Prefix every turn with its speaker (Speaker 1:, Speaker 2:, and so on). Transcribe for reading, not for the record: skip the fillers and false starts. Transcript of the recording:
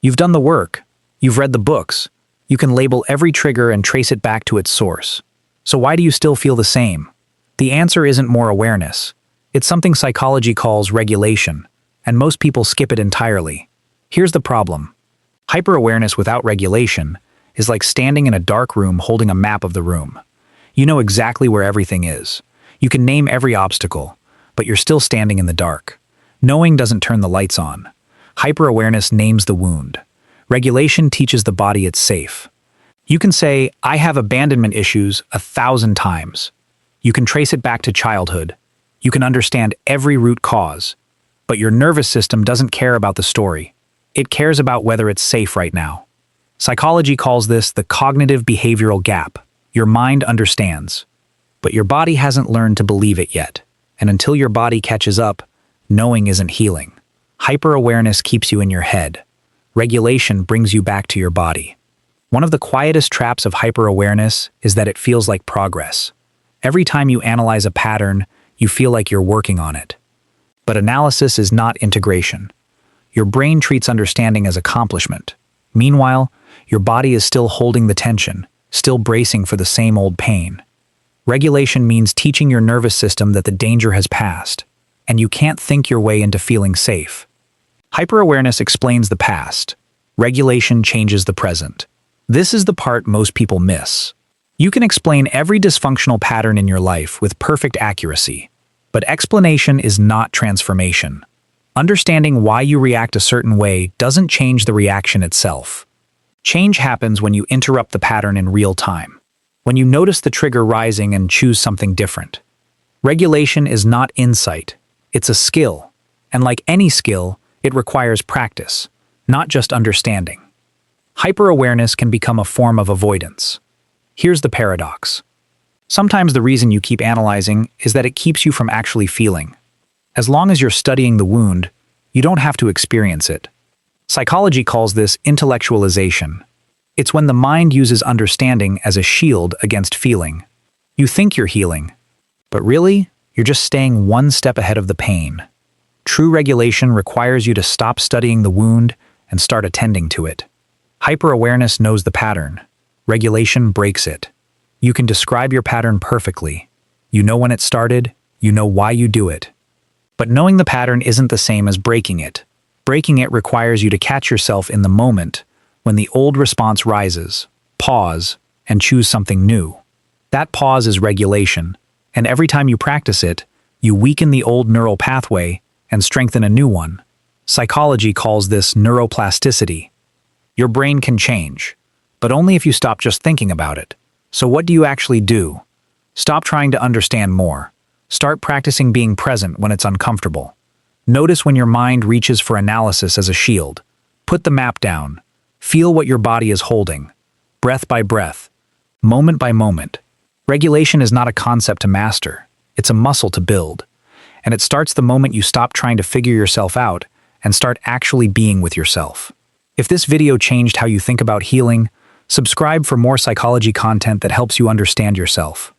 Speaker 1: You've done the work. You've read the books. You can label every trigger and trace it back to its source. So why do you still feel the same? The answer isn't more awareness. It's something psychology calls regulation, and most people skip it entirely. Here's the problem. Hyper-awareness without regulation is like standing in a dark room holding a map of the room. You know exactly where everything is. You can name every obstacle, but you're still standing in the dark. Knowing doesn't turn the lights on. Hyper-awareness names the wound. Regulation teaches the body it's safe. You can say, "I have abandonment issues" 1,000 times. You can trace it back to childhood. You can understand every root cause. But your nervous system doesn't care about the story. It cares about whether it's safe right now. Psychology calls this the cognitive behavioral gap. Your mind understands, but your body hasn't learned to believe it yet. And until your body catches up, knowing isn't healing. Hyper-awareness keeps you in your head. Regulation brings you back to your body. One of the quietest traps of hyper-awareness is that it feels like progress. Every time you analyze a pattern, you feel like you're working on it. But analysis is not integration. Your brain treats understanding as accomplishment. Meanwhile, your body is still holding the tension, still bracing for the same old pain. Regulation means teaching your nervous system that the danger has passed, and you can't think your way into feeling safe. Hyper-awareness explains the past. Regulation changes the present. This is the part most people miss. You can explain every dysfunctional pattern in your life with perfect accuracy, but explanation is not transformation. Understanding why you react a certain way doesn't change the reaction itself. Change happens when you interrupt the pattern in real time, when you notice the trigger rising and choose something different. Regulation is not insight, it's a skill, and like any skill, it requires practice, not just understanding. Hyper-awareness can become a form of avoidance. Here's the paradox. Sometimes the reason you keep analyzing is that it keeps you from actually feeling. As long as you're studying the wound, you don't have to experience it. Psychology calls this intellectualization. It's when the mind uses understanding as a shield against feeling. You think you're healing, but really, you're just staying one step ahead of the pain. True regulation requires you to stop studying the wound and start attending to it. Hyper-awareness knows the pattern. Regulation breaks it. You can describe your pattern perfectly. You know when it started, you know why you do it. But knowing the pattern isn't the same as breaking it. Breaking it requires you to catch yourself in the moment when the old response rises, pause, and choose something new. That pause is regulation, and every time you practice it, you weaken the old neural pathway and strengthen a new one. Psychology calls this neuroplasticity. Your brain can change, but only if you stop just thinking about it. So what do you actually do? Stop trying to understand more. Start practicing being present when it's uncomfortable. Notice when your mind reaches for analysis as a shield. Put the map down. Feel what your body is holding, breath by breath, moment by moment. Regulation is not a concept to master. It's a muscle to build. And it starts the moment you stop trying to figure yourself out and start actually being with yourself. If this video changed how you think about healing, subscribe for more psychology content that helps you understand yourself.